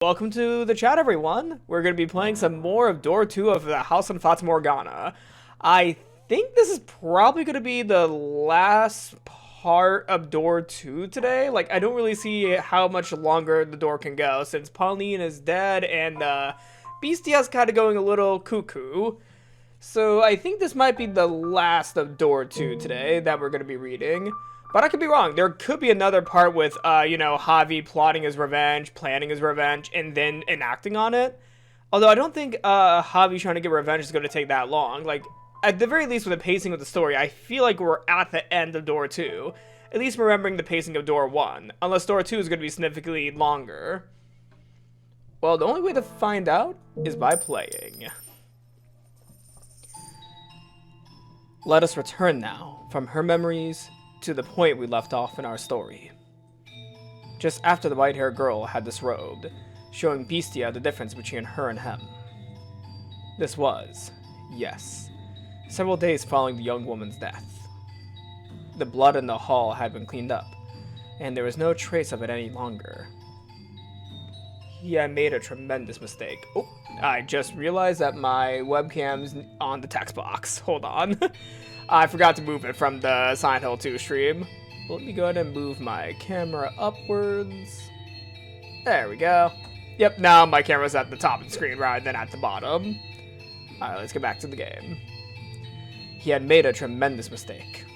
Welcome to the chat, everyone. We're going to be playing some more of Door 2 of the House on Fata Morgana. I think this is probably going to be the last part of Door 2 today. Like, I don't really see how much longer the door can go since Pauline is dead and Beastia's kind of going a little cuckoo. So I think this might be the last of Door 2 today that we're going to be reading. But I could be wrong. There could be another part with, Javi plotting his revenge, planning his revenge, and then enacting on it. Although I don't think Javi trying to get revenge is going to take that long. Like, at the very least with the pacing of the story, I feel like we're at the end of Door 2. At least remembering the pacing of Door 1. Unless Door 2 is going to be significantly longer. Well, the only way to find out is by playing. Let us return now from her memories to the point we left off in our story. Just after the white-haired girl had disrobed, showing Beastia the difference between her and him. This was, yes, several days following the young woman's death. The blood in the hall had been cleaned up, and there was no trace of it any longer. He had made a tremendous mistake. Oh, I just realized that my webcam's on the text box. Hold on. I forgot to move it from the Silent Hill 2 stream. Let me go ahead and move my camera upwards. There we go. Yep, now my camera's at the top of the screen rather than at the bottom. Alright, let's get back to the game. He had made a tremendous mistake.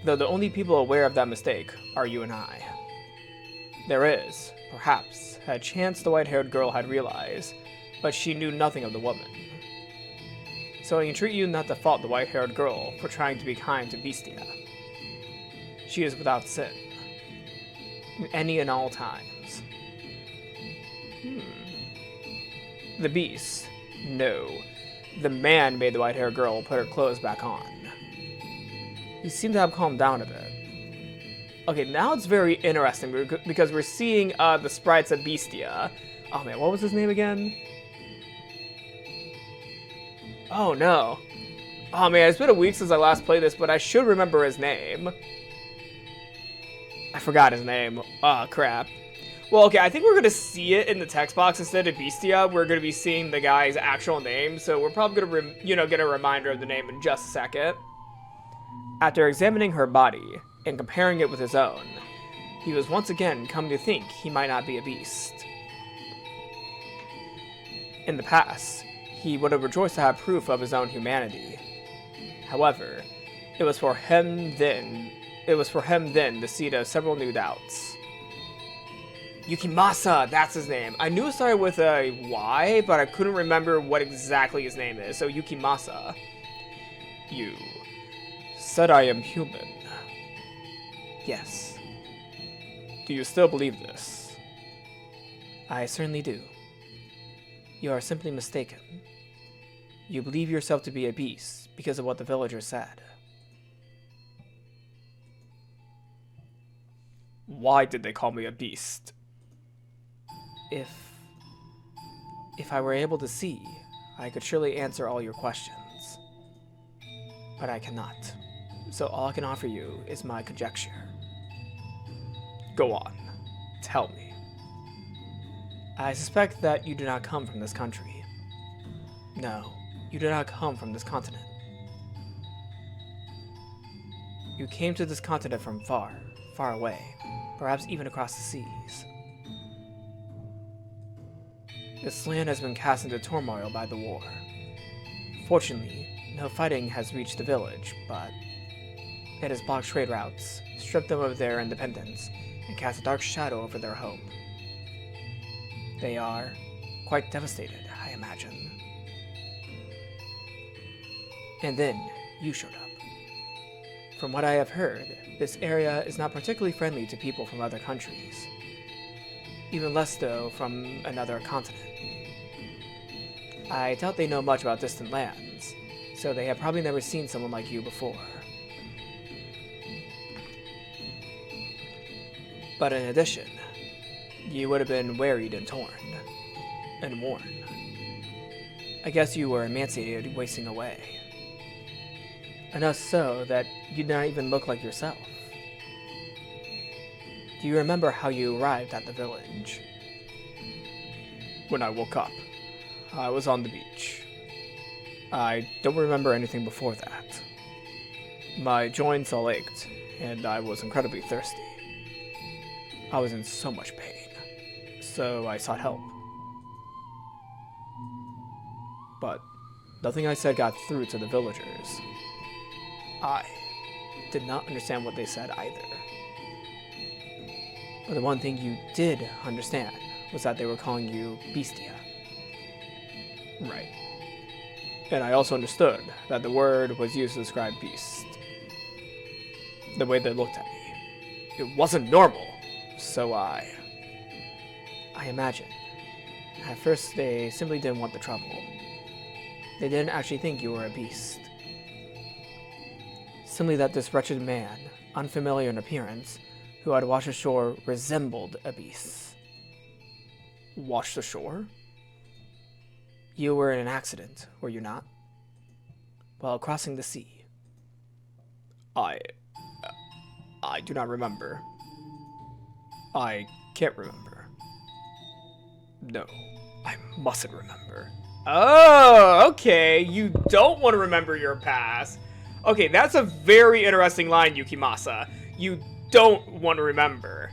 Though the only people aware of that mistake are you and I. There is, perhaps, a chance the white-haired girl had realized, but she knew nothing of the woman. So I entreat you not to fault the white-haired girl for trying to be kind to Beastia. She is without sin. In any and all times. The beast. No. The man made the white-haired girl put her clothes back on. He seemed to have calmed down a bit. Okay, now it's very interesting because we're seeing the sprites of Beastia. Oh man, what was his name again? Oh no. Oh man, it's been a week since I last played this, but I should remember his name. I forgot his name. Oh crap. Well, okay, I think we're going to see it in the text box instead of Beastia. We're going to be seeing the guy's actual name, so we're probably going to get a reminder of the name in just a second. After examining her body and comparing it with his own, he was once again coming to think he might not be a beast. In the past, he would have rejoiced to have proof of his own humanity. However, it was for him then the seed of several new doubts. Yukimasa, that's his name. I knew it started with a Y, but I couldn't remember what exactly his name is, so Yukimasa. You said I am human. Yes. Do you still believe this? I certainly do. You are simply mistaken. You believe yourself to be a beast because of what the villagers said. Why did they call me a beast? If I were able to see, I could surely answer all your questions. But I cannot. So all I can offer you is my conjecture. Go on. Tell me. I suspect that you do not come from this country. No, you do not come from this continent. You came to this continent from far, far away, perhaps even across the seas. This land has been cast into turmoil by the war. Fortunately, no fighting has reached the village, but it has blocked trade routes, stripped them of their independence, and cast a dark shadow over their hope. They are quite devastated, I imagine. And then you showed up. From what I have heard, this area is not particularly friendly to people from other countries. Even less so from another continent. I doubt they know much about distant lands, so they have probably never seen someone like you before. But in addition, you would have been wearied and torn, and worn. I guess you were emaciated, wasting away. Enough so that you did not even look like yourself. Do you remember how you arrived at the village? When I woke up, I was on the beach. I don't remember anything before that. My joints all ached, and I was incredibly thirsty. I was in so much pain, so I sought help. But nothing I said got through to the villagers. I did not understand what they said either. But the one thing you did understand was that they were calling you Beastia. Right. And I also understood that the word was used to describe beast. The way they looked at me. It wasn't normal. So I imagined. At first, they simply didn't want the trouble. They didn't actually think you were a beast. Simply that this wretched man, unfamiliar in appearance, who had washed ashore, resembled a beast. Washed ashore? You were in an accident, were you not? While crossing the sea. I do not remember. I can't remember. No, I mustn't remember. Oh, okay. You don't want to remember your past. Okay, that's a very interesting line, Yukimasa. You don't want to remember.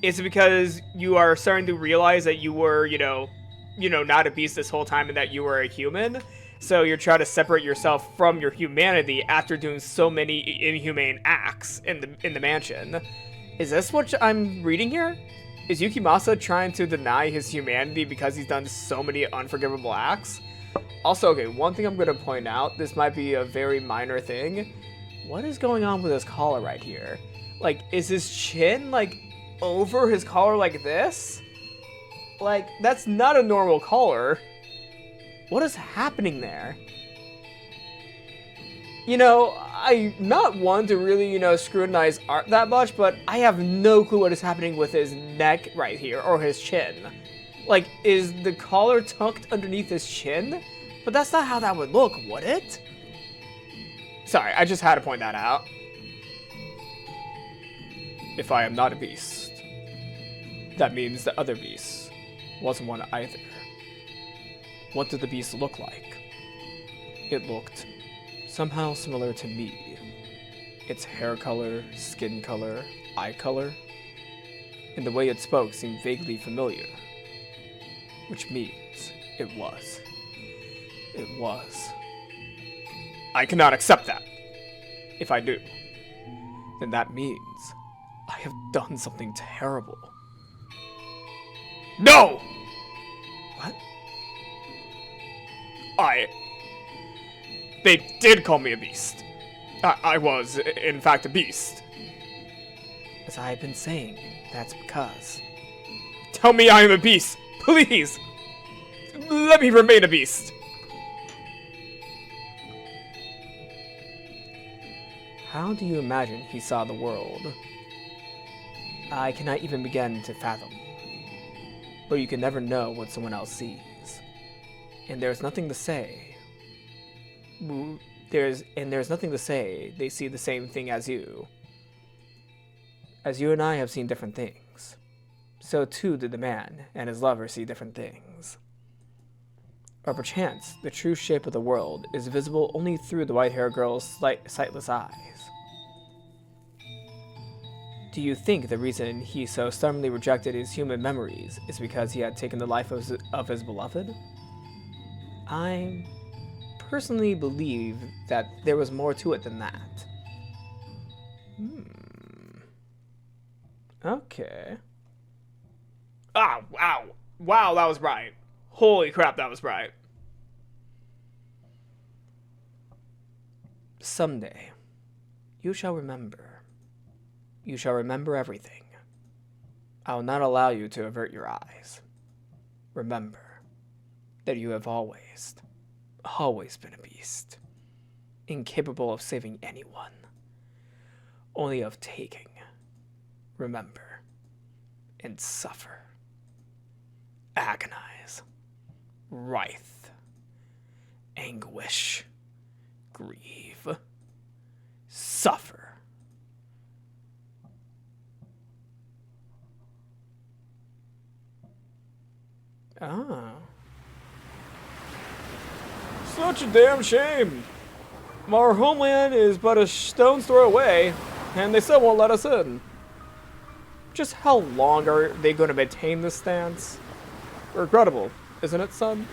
Is it because you are starting to realize that you were, not a beast this whole time and that you were a human? So you're trying to separate yourself from your humanity after doing so many inhumane acts in the mansion. Is this what I'm reading here? Is Yukimasa trying to deny his humanity because he's done so many unforgivable acts? Also, okay, one thing I'm going to point out, this might be a very minor thing. What is going on with his collar right here? Like, is his chin, like, over his collar like this? Like, that's not a normal collar. What is happening there? I'm not one to really, scrutinize art that much, but I have no clue what is happening with his neck right here, or his chin. Like, is the collar tucked underneath his chin? But that's not how that would look, would it? Sorry, I just had to point that out. If I am not a beast, that means the other beast wasn't one either. What did the beast look like? It looked somehow similar to me. Its hair color, skin color, eye color, and the way it spoke seemed vaguely familiar. Which means it was. It was. I cannot accept that. If I do, then that means I have done something terrible. No! What? They did call me a beast. I was, in fact, a beast. As I have been saying, that's because... Tell me I am a beast, please! Let me remain a beast! How do you imagine he saw the world? I cannot even begin to fathom. But you can never know what someone else sees. And there's nothing to say. There's nothing to say they see the same thing as you. As you and I have seen different things, so too did the man and his lover see different things. Or perchance, the true shape of the world is visible only through the white-haired girl's sightless eyes. Do you think the reason he so stubbornly rejected his human memories is because he had taken the life of his beloved? I personally believe that there was more to it than that. Okay. Ah, wow. Wow, that was bright. Holy crap, that was bright. Someday, you shall remember. You shall remember everything. I will not allow you to avert your eyes. Remember that you have always been a beast. Incapable of saving anyone. Only of taking. Remember. And suffer. Agonize. Writhe. Anguish. Grieve. Suffer. Ah. Such a damn shame. Our homeland is but a stone's throw away, and they still won't let us in. Just how long are they going to maintain this stance? Regrettable, isn't it, son?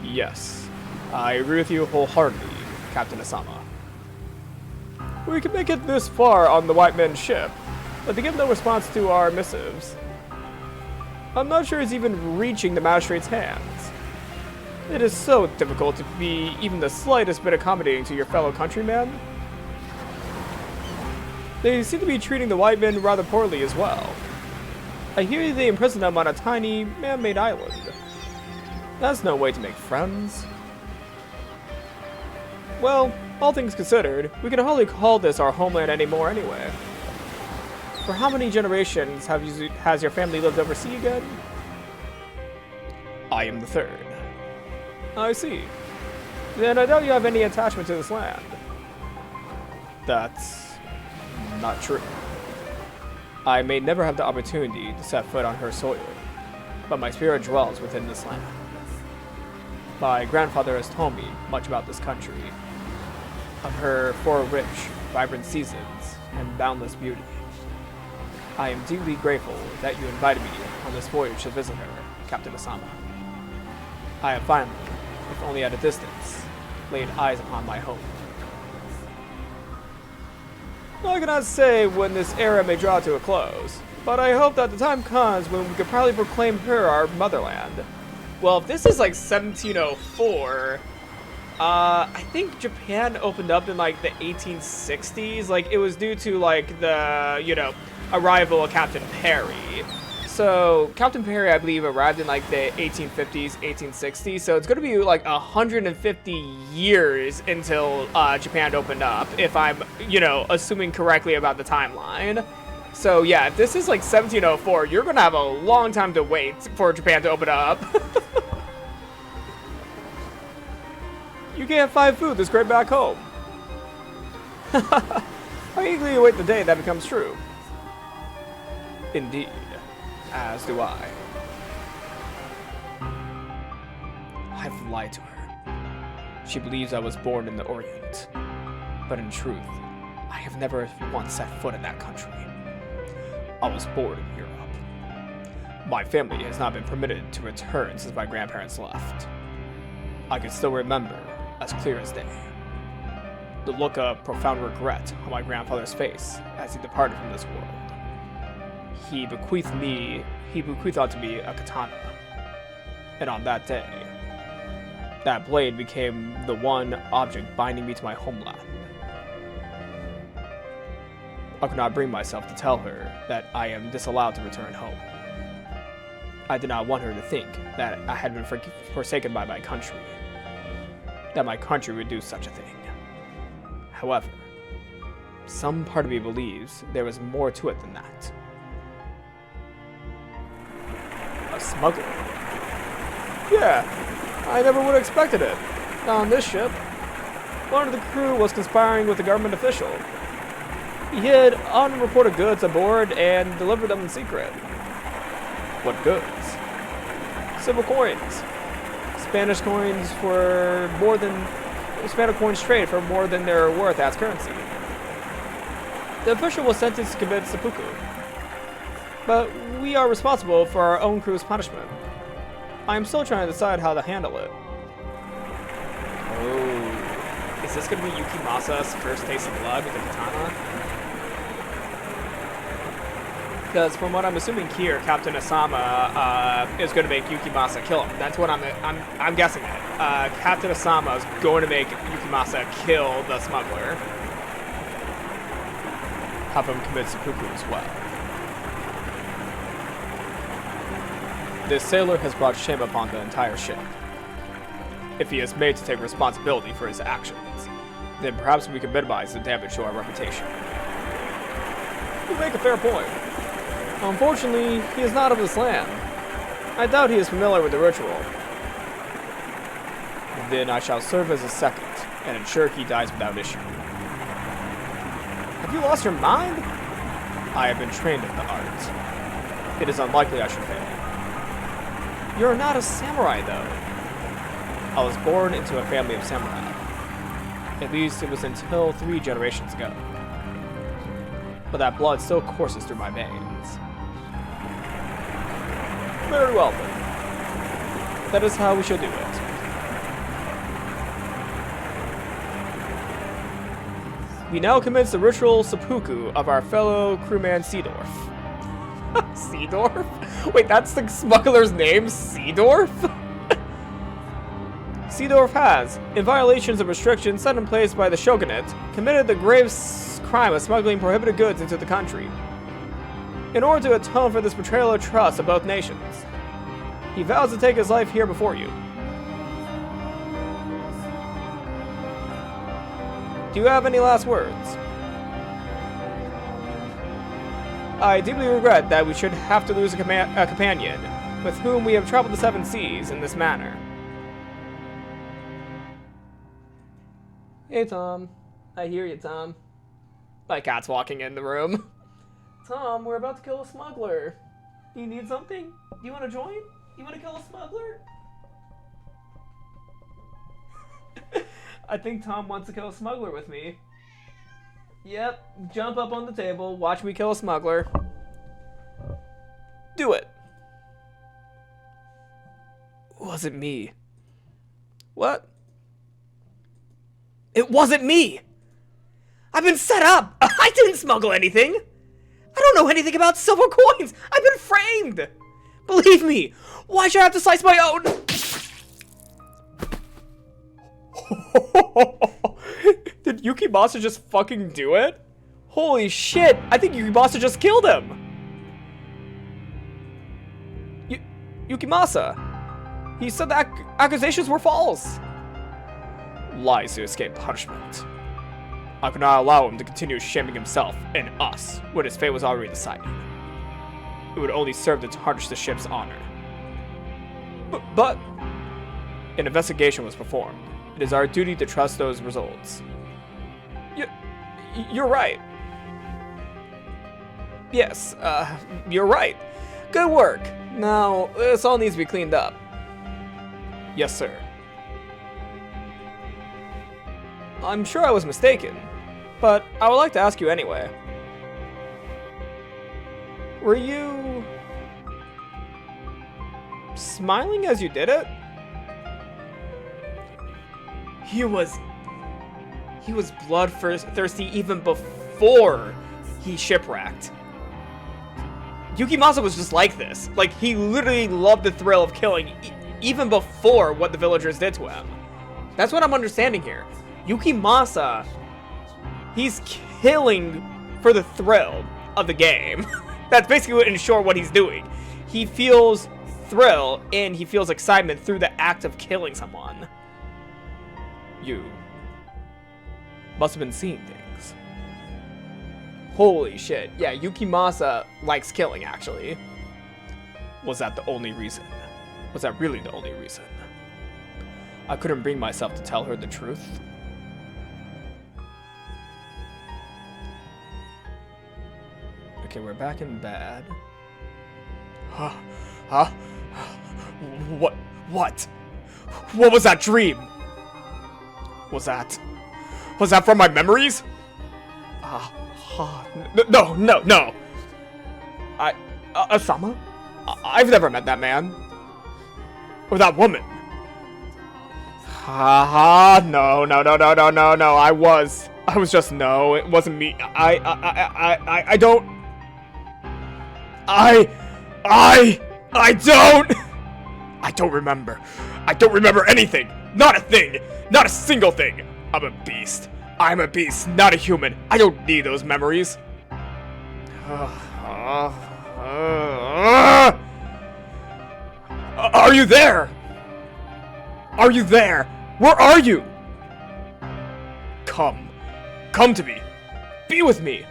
Yes, I agree with you wholeheartedly, Captain Asama. We can make it this far on the white men's ship, but they give no response to our missives. I'm not sure it's even reaching the magistrate's hands. It is so difficult to be even the slightest bit accommodating to your fellow countrymen. They seem to be treating the white men rather poorly as well. I hear they imprison them on a tiny, man-made island. That's no way to make friends. Well, all things considered, we can hardly call this our homeland anymore anyway. For how many generations has your family lived overseas again? I am the third. I see. Then I doubt you have any attachment to this land. That's not true. I may never have the opportunity to set foot on her soil, but my spirit dwells within this land. My grandfather has told me much about this country, of her 4 rich, vibrant seasons and boundless beauty. I am deeply grateful that you invited me on this voyage to visit her, Captain Asama. I have finally, if only at a distance, laid eyes upon my home. I cannot say when this era may draw to a close, but I hope that the time comes when we could proudly proclaim her our motherland. Well, if this is like 1704, I think Japan opened up in like the 1860s. Like, it was due to like the, arrival of Captain Perry. So Captain Perry, I believe, arrived in like the 1850s, 1860s. So it's going to be like 150 years until Japan opened up, if I'm, assuming correctly about the timeline. So yeah, if this is like 1704, you're going to have a long time to wait for Japan to open up. You can't find food that's great back home. I eagerly await the day that becomes true. Indeed. As do I. I've lied to her. She believes I was born in the Orient. But in truth, I have never once set foot in that country. I was born in Europe. My family has not been permitted to return since my grandparents left. I can still remember, as clear as day, the look of profound regret on my grandfather's face as he departed from this world. He bequeathed unto me a katana, and on that day, that blade became the one object binding me to my homeland. I could not bring myself to tell her that I am disallowed to return home. I did not want her to think that I had been forsaken by my country, that my country would do such a thing. However, some part of me believes there was more to it than that. A smuggler? Yeah, I never would have expected it. Not on this ship. One of the crew was conspiring with a government official. He hid unreported goods aboard and delivered them in secret. What goods? Silver coins. Spanish coins trade for more than they're worth as currency. The official was sentenced to commit seppuku. But we are responsible for our own crew's punishment. I am still trying to decide how to handle it. Oh, is this going to be Yukimasa's first taste of blood with the katana? Because from what I'm assuming here, Captain Asama is going to make Yukimasa kill him. That's what I'm guessing it. Captain Asama is going to make Yukimasa kill the smuggler. Have him commit seppuku as well. This sailor has brought shame upon the entire ship. If he is made to take responsibility for his actions, then perhaps we can minimize the damage to our reputation. You make a fair point. Unfortunately, he is not of this land. I doubt he is familiar with the ritual. Then I shall serve as a second, and ensure he dies without issue. Have you lost your mind? I have been trained in the art. It is unlikely I should fail. You're not a samurai, though. I was born into a family of samurai. At least it was until 3 generations ago. But that blood still courses through my veins. Very well, then. That is how we shall do it. We now commence the ritual seppuku of our fellow crewman Seedorf. Seedorf? Wait, that's the smuggler's name? Seedorf? Seedorf has, in violations of restrictions set in place by the shogunate, committed the grave crime of smuggling prohibited goods into the country. In order to atone for this betrayal of trust of both nations, he vows to take his life here before you. Do you have any last words? I deeply regret that we should have to lose a companion with whom we have traveled the 7 seas in this manner. Hey, Tom. I hear you, Tom. My cat's walking in the room. Tom, we're about to kill a smuggler. Do you need something? Do you want to join? You want to kill a smuggler? I think Tom wants to kill a smuggler with me. Yep, jump up on the table, watch me kill a smuggler. Do it. Wasn't me. What? It wasn't me! I've been set up! I didn't smuggle anything! I don't know anything about silver coins! I've been framed! Believe me, why should I have to slice my own? Did Yukimasa just fucking do it? Holy shit, I think Yukimasa just killed him! Yukimasa! He said the accusations were false! Lies to escape punishment. I could not allow him to continue shaming himself and us when his fate was already decided. It would only serve to tarnish the ship's honor. But an investigation was performed. It is our duty to trust those results. You're right. Yes, you're right. Good work. Now, this all needs to be cleaned up. Yes, sir. I'm sure I was mistaken, but I would like to ask you anyway. Were you smiling as you did it? He was bloodthirsty even before he shipwrecked. Yukimasa was just like this. Like, he literally loved the thrill of killing even before what the villagers did to him. That's what I'm understanding here. Yukimasa, he's killing for the thrill of the game. That's basically, in short, what he's doing. He feels thrill and he feels excitement through the act of killing someone. You must have been seeing things. Holy shit. Yeah, Yukimasa likes killing, actually. Was that the only reason? Was that really the only reason? I couldn't bring myself to tell her the truth. Okay, we're back in bed. Huh? What? What was that dream? Was that from my memories? No. Asama? I've never met that man. Or that woman. No. I was just, no, it wasn't me. I don't. I don't remember. I don't remember anything. Not a thing. Not a single thing. I'm a beast. I'm a beast, not a human. I don't need those memories. Are you there? Are you there? Where are you? Come to me. Be with me.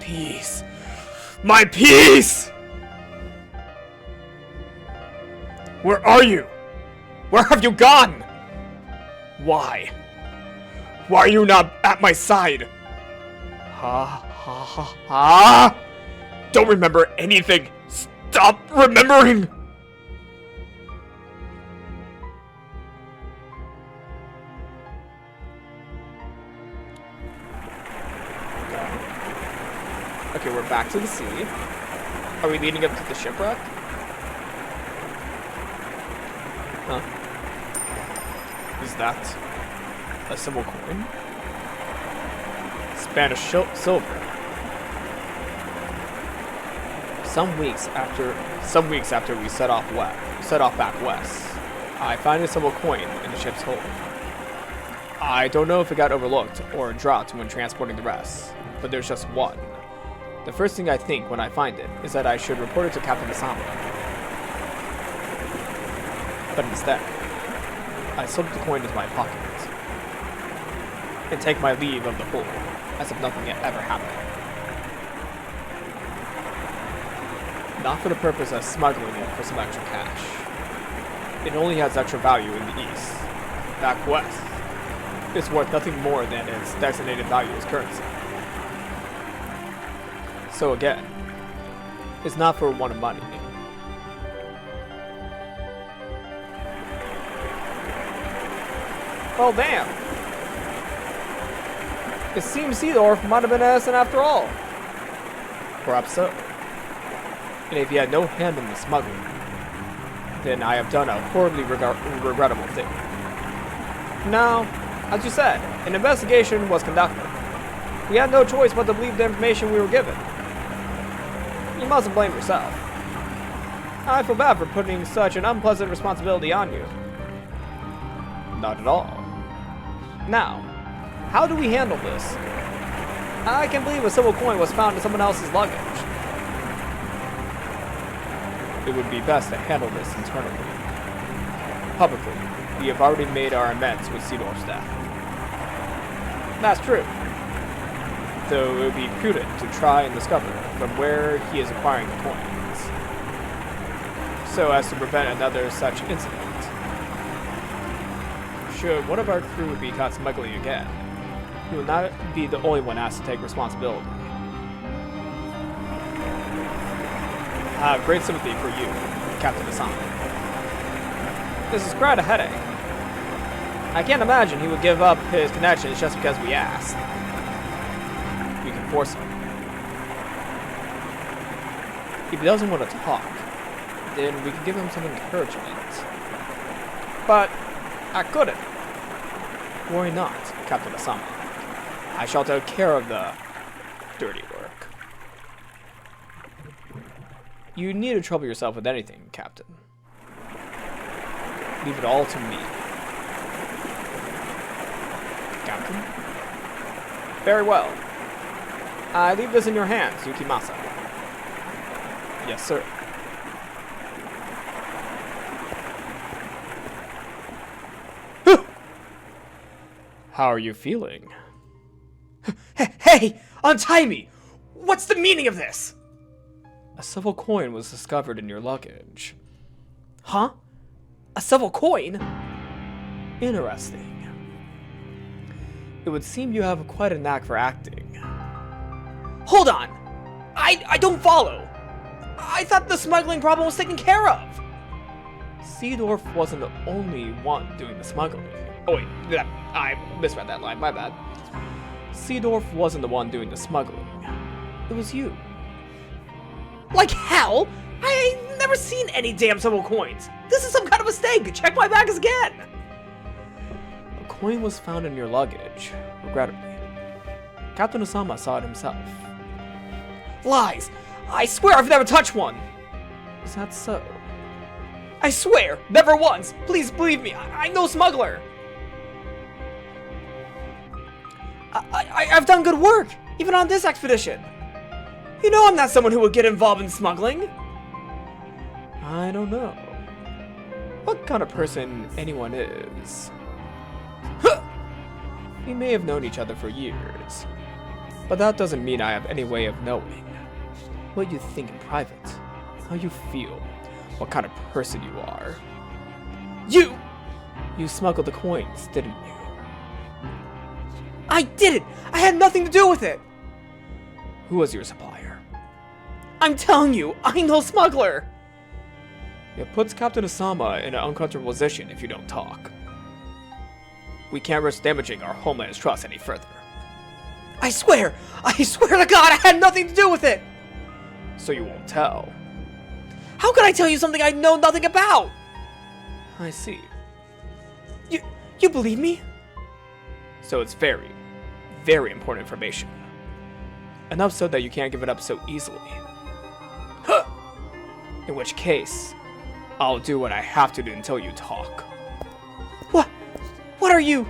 Peace. My peace! Where are you? Where have you gone? Why? Why are you not at my side? Don't remember anything. Stop remembering. to the sea. Are we leading up to the shipwreck? Huh? Is that a silver coin? Spanish silver. Some weeks after we set off back west, I find a silver coin in the ship's hold. I don't know if it got overlooked or dropped when transporting the rest, but there's just one. The first thing I think when I find it is that I should report it to Captain Asama. But instead, I slip the coin into my pocket and take my leave of the hold, as if nothing had ever happened. Not for the purpose of smuggling it for some extra cash. It only has extra value in the east. Back west, it's worth nothing more than its designated value as currency. So again, it's not for want of money. Well, damn. It seems Seedorf might have been innocent after all. Perhaps so. And if he had no hand in the smuggling, then I have done a horribly regrettable thing. Now, as you said, an investigation was conducted. We had no choice but to believe the information we were given. You mustn't blame yourself. I feel bad for putting such an unpleasant responsibility on you. Not at all. Now, how do we handle this? I can't believe a silver coin was found in someone else's luggage. It would be best to handle this internally. Publicly, we have already made our amends with Seedorf's death. That's true. Though it would be prudent to try and discover from where he is acquiring the coins, so as to prevent another such incident. Should one of our crew be caught smuggling again, he will not be the only one asked to take responsibility. I have great sympathy for you, Captain Asama. This is quite a headache. I can't imagine he would give up his connections just because we asked. We can force him. If he doesn't want to talk, then we can give him some encouragement. But I couldn't. Worry not, Captain Asama. I shall take care of the dirty work. You need to trouble yourself with anything, Captain. Leave it all to me. Captain? Very well. I leave this in your hands, Yukimasa. Yes, sir. How are you feeling? Hey! Untie me! What's the meaning of this? A silver coin was discovered in your luggage. Huh? A silver coin? Interesting. It would seem you have quite a knack for acting. Hold on! I don't follow! I thought the smuggling problem was taken care of! Seedorf wasn't the only one doing the smuggling. Oh wait, I misread that line, my bad. Seedorf wasn't the one doing the smuggling. It was you. Like hell? I ain't never seen any damn silver coins. This is some kind of mistake. Check my bags again. A coin was found in your luggage, regrettably. Captain Osama saw it himself. Lies. I swear I've never touched one. Is that so? I swear, never once. Please believe me. I'm no smuggler. I've done good work, even on this expedition. You know I'm not someone who would get involved in smuggling. I don't know what kind of person anyone is. We may have known each other for years, but that doesn't mean I have any way of knowing what you think in private, how you feel, what kind of person you are. You smuggled the coins, didn't you? I didn't! I had nothing to do with it! Who was your supplier? I'm telling you, I'm no smuggler! It puts Captain Osama in an uncomfortable position if you don't talk. We can't risk damaging our Homeland's trust any further. I swear to God, I had nothing to do with it! So you won't tell. How can I tell you something I know nothing about? I see. You believe me? So it's very, very important information. Enough so that you can't give it up so easily. Huh. In which case, I'll do what I have to do until you talk. What are you?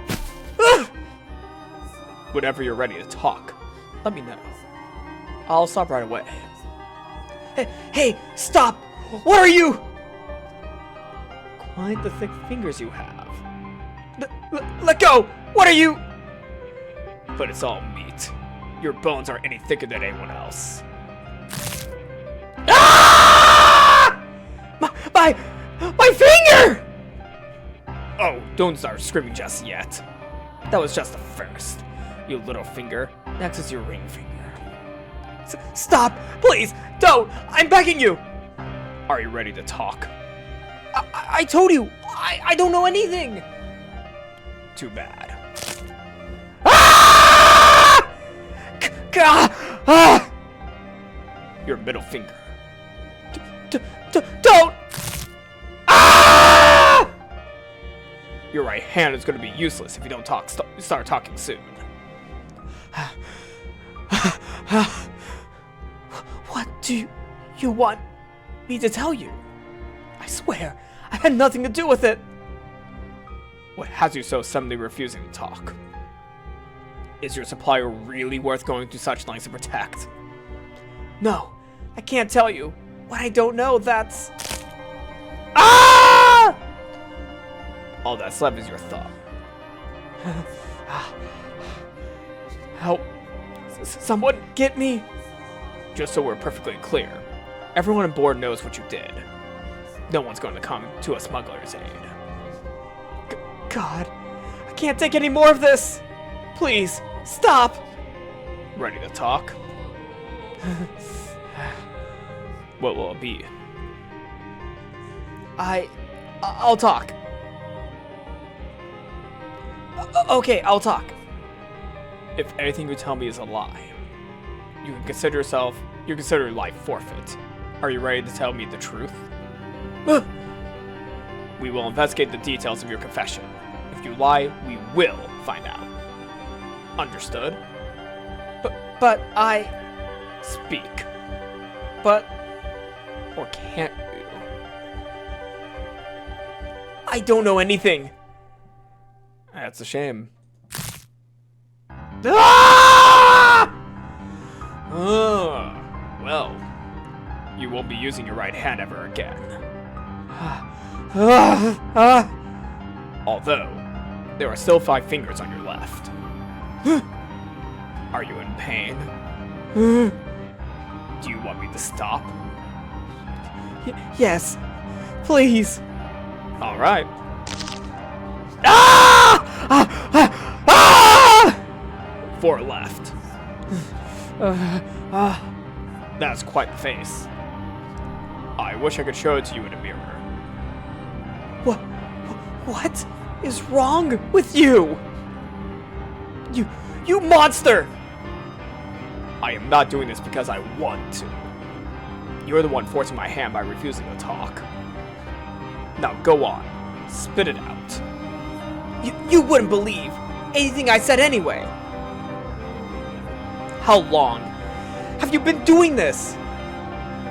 Whenever you're ready to talk, let me know. I'll stop right away. Hey, stop! What are you? Quite the thick fingers you have. Let go! What are you? But it's all meat. Your bones aren't any thicker than anyone else. Ah! My finger! Oh, don't start screaming just yet. That was just the first. You little finger. Next is your ring finger. Stop! Please! Don't! I'm begging you! Are you ready to talk? I told you! I don't know anything! Too bad. Ah! Your middle finger. Don't! Ah! Your right hand is going to be useless if you don't start talking soon. What do you want me to tell you? I swear, I had nothing to do with it. What has you so suddenly refusing to talk? Is your supplier really worth going through such lengths to protect? No, I can't tell you. What I don't know, that's... Ah! All that's left is your thought. Help. Someone get me. Just so we're perfectly clear, everyone on board knows what you did. No one's going to come to a smuggler's aid. God, I can't take any more of this. Please, stop. Ready to talk? What will it be? I'll talk. Okay, I'll talk. If anything you tell me is a lie, you consider your life forfeit. Are you ready to tell me the truth? We will investigate the details of your confession. If you lie, we will find out. Understood? But I... Speak. But... Or can't you? I don't know anything. That's a shame. Ah! Well, you won't be using your right hand ever again. Although, there are still 5 fingers on your left. Are you in pain? Do you want me to stop? Yes, please. All right. Ah! 4 left. That's quite the face. I wish I could show it to you in a mirror. What is wrong with you? You monster! I am not doing this because I want to. You're the one forcing my hand by refusing to talk. Now go on. Spit it out. You wouldn't believe anything I said anyway. How long? Have you been doing this?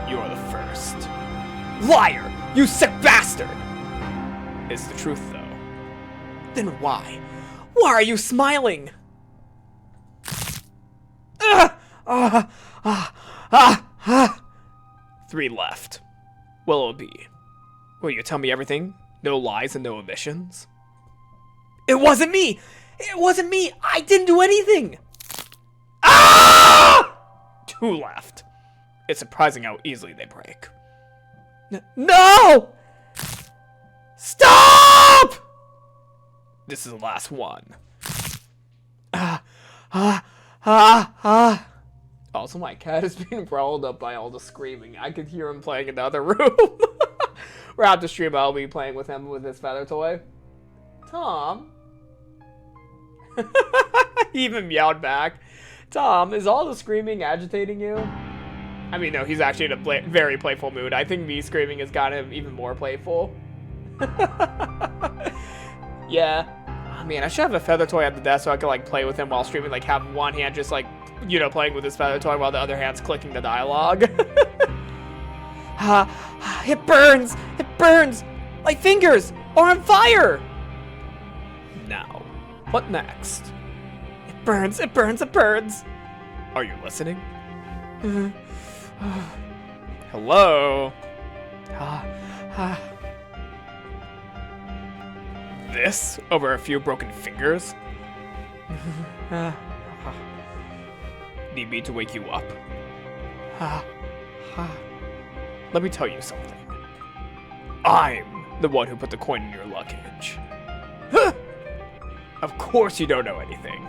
You're the first. Liar! You sick bastard! It's the truth, though. Then why? Why are you smiling? 3 left. What'll it be? Will you tell me everything? No lies and no omissions? It wasn't me! It wasn't me! I didn't do anything! 2 left. It's surprising how easily they break. No! Stop! This is the last one. Also, my cat is being riled up by all the screaming. I could hear him playing in the other room. We're out to stream. I'll be playing with him with his feather toy. Tom? He even meowed back. Tom, is all the screaming agitating you? I mean, no, he's actually in a very playful mood. I think me screaming has got him even more playful. Yeah. I mean, I should have a feather toy at the desk so I could, like, play with him while streaming. Like, have one hand just, like, you know, playing with his feather toy while the other hand's clicking the dialogue. It burns! It burns! My fingers are on fire! Now, what next? It burns, it burns, it burns! Are you listening? Hello? This over a few broken fingers? Need me to wake you up? Let me tell you something. I'm the one who put the coin in your luggage. Of course you don't know anything.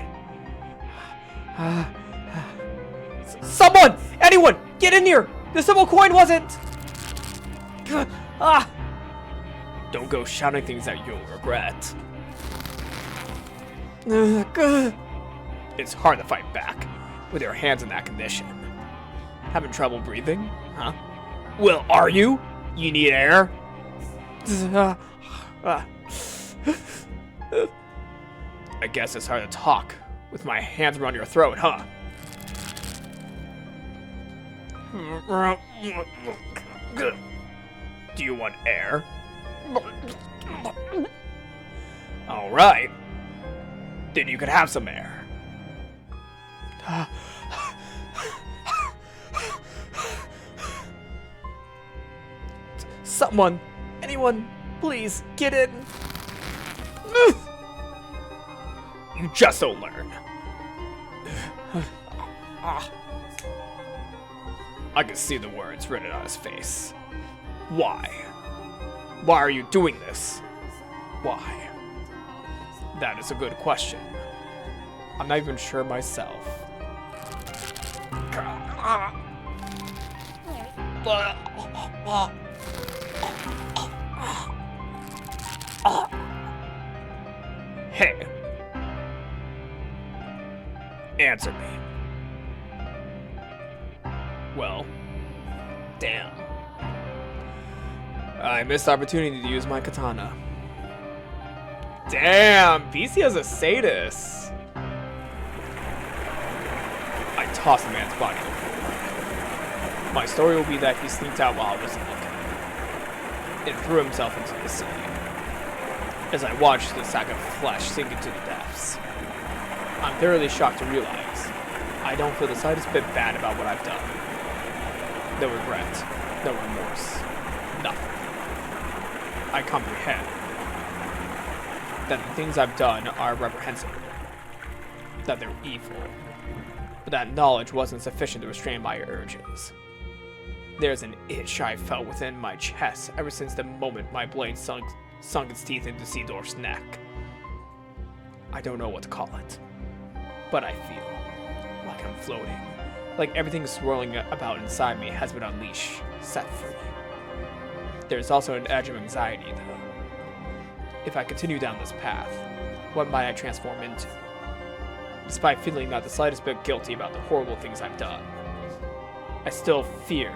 Someone! Anyone! Get in here! The silver coin wasn't! Don't go shouting things that you'll regret. It's hard to fight back with your hands in that condition. Having trouble breathing? Huh? Well, are you? You need air? I guess it's hard to talk with my hands around your throat, huh? Do you want air? Alright. Then you could have some air. Someone, anyone, please get in. You just don't learn. I can see the words written on his face. Why? Why are you doing this? Why? That is a good question. I'm not even sure myself. Hey. Answer me. Well, damn. I missed the opportunity to use my katana. Damn, BC is a sadist. I tossed the man's body to the floor. My story will be that he sneaked out while I wasn't looking and threw himself into the sea. As I watched the sack of flesh sink into the depths, I'm thoroughly shocked to realize I don't feel the slightest bit bad about what I've done. No regret, no remorse, nothing. I comprehend that the things I've done are reprehensible, that they're evil, but that knowledge wasn't sufficient to restrain my urges. There's an itch I felt within my chest ever since the moment my blade sunk its teeth into Seedorf's neck. I don't know what to call it, but I feel like I'm floating, like everything swirling about inside me has been unleashed, set free. There's also an edge of anxiety, though. If I continue down this path, what might I transform into? Despite feeling not the slightest bit guilty about the horrible things I've done, I still fear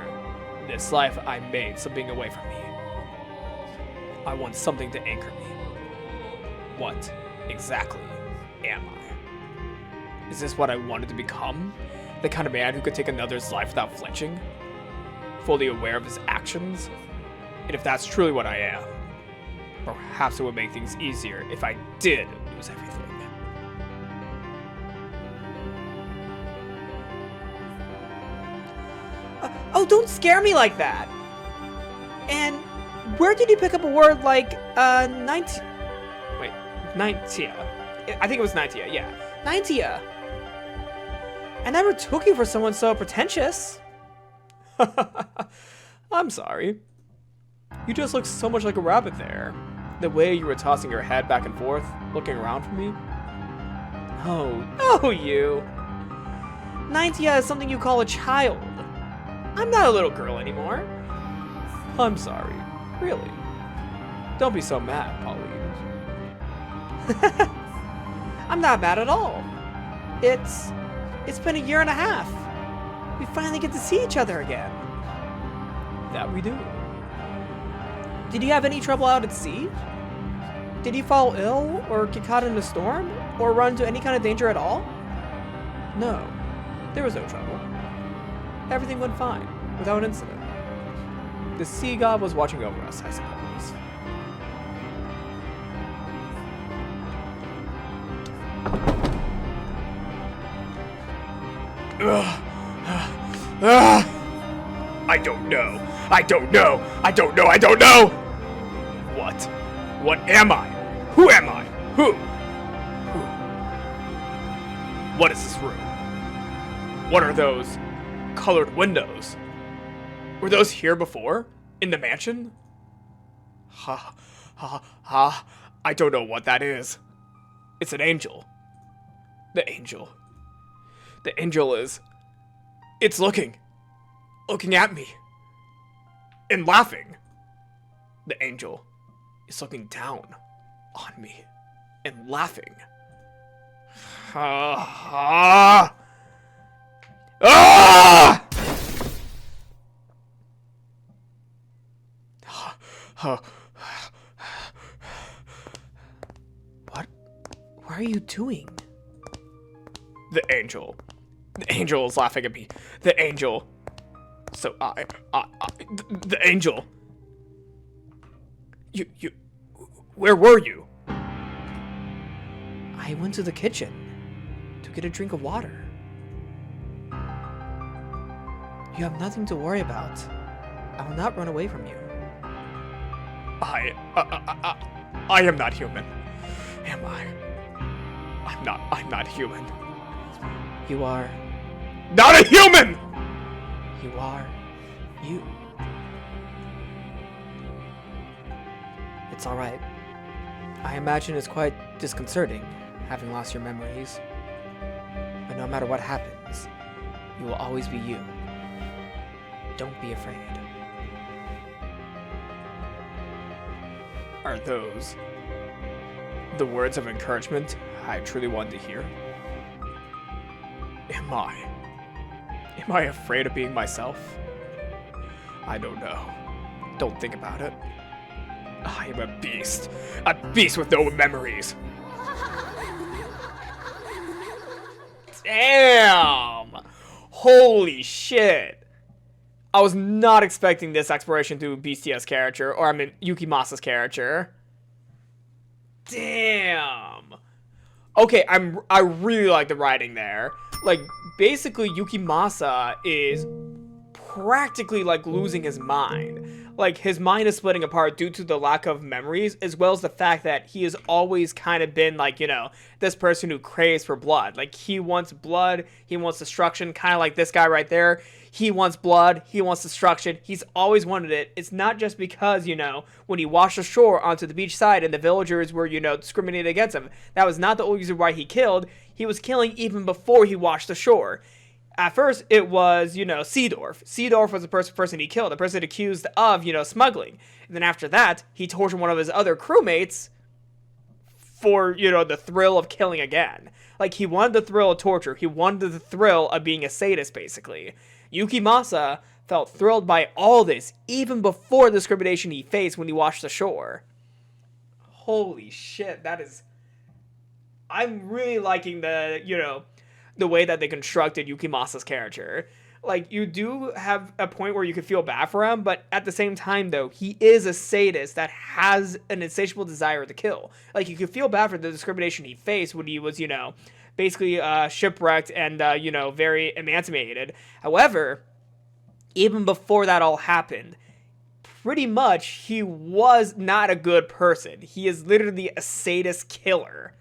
this life I made slipping away from me. I want something to anchor me. What exactly am I? Is this what I wanted to become? The kind of man who could take another's life without flinching? Fully aware of his actions? And if that's truly what I am, perhaps it would make things easier if I did lose everything. Oh, don't scare me like that! And where did you pick up a word like, Ninetia? I think it was Ninetia, yeah. Ninetia! I never took you for someone so pretentious. I'm sorry. You just look so much like a rabbit there. The way you were tossing your head back and forth, looking around for me. Oh, you. Ninetia is something you call a child. I'm not a little girl anymore. I'm sorry. Really. Don't be so mad, Pauline. I'm not mad at all. It's been a year and a half. We finally get to see each other again. That we do. Did you have any trouble out at sea? Did you fall ill, or get caught in a storm, or run into any kind of danger at all? No, there was no trouble. Everything went fine, without incident. The sea god was watching over us, I suppose. I don't know. I don't know. I don't know. I don't know. What? What am I? Who am I? Who? What is this room? What are those colored windows? Were those here before? In the mansion? I don't know what that is. It's an angel. The angel. The angel is... It's looking at me. And laughing. The angel is looking down on me and laughing. What are you doing? The angel. The angel is laughing at me. The angel. So the angel. You, where were you? I went to the kitchen to get a drink of water. You have nothing to worry about. I will not run away from you. I am not human. Am I? I'm not human. You are... Not a human! You are... you. It's alright. I imagine it's quite disconcerting, having lost your memories. But no matter what happens, you will always be you. Don't be afraid. Are those the words of encouragement I truly wanted to hear? Am I afraid of being myself? I don't know. Don't think about it. I am a beast with no memories. Damn! Holy shit! I was not expecting this exploration through BTS character, or I mean Yukimasa's character. Damn! Okay, I really like the writing there. Like, basically Yukimasa is practically like losing his mind. Like, his mind is splitting apart due to the lack of memories, as well as the fact that he has always kind of been, like, you know, this person who craves for blood. Like, he wants blood, he wants destruction, kind of like this guy right there. He wants blood, he wants destruction, he's always wanted it. It's not just because, you know, when he washed ashore onto the beach side and the villagers were, you know, discriminated against him. That was not the only reason why he killed. He was killing even before he washed ashore. At first, it was, you know, Seedorf. Seedorf was the person he killed, the person accused of, you know, smuggling. And then after that, he tortured one of his other crewmates for, you know, the thrill of killing again. Like, he wanted the thrill of torture. He wanted the thrill of being a sadist, basically. Yukimasa felt thrilled by all this, even before the discrimination he faced when he washed ashore. Holy shit, that is... I'm really liking the, you know, the way that they constructed Yukimasa's character. Like, you do have a point where you could feel bad for him, but at the same time, though, he is a sadist that has an insatiable desire to kill. Like, you could feel bad for the discrimination he faced when he was, you know, basically shipwrecked and, you know, very emancipated. However, even before that all happened, pretty much he was not a good person. He is literally a sadist killer.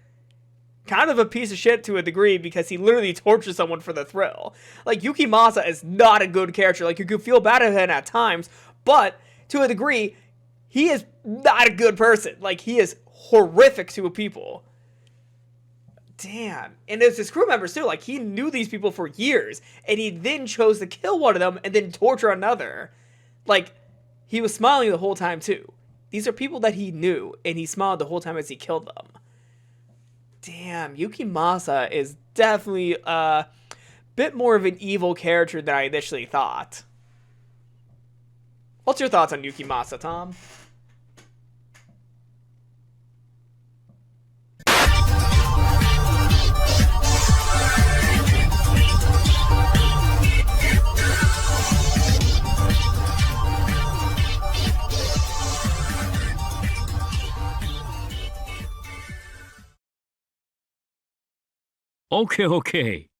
Kind of a piece of shit to a degree because he literally tortures someone for the thrill. Like, Yukimasa is not a good character. Like, you could feel bad at him at times, but to a degree, he is not a good person. Like, he is horrific to people. Damn. And there's his crew members too. Like, he knew these people for years, and he then chose to kill one of them and then torture another. Like, he was smiling the whole time too. These are people that he knew, and he smiled the whole time as he killed them. Damn, Yukimasa is definitely bit more of an evil character than I initially thought. What's your thoughts on Yukimasa, Tom? Okay, okay.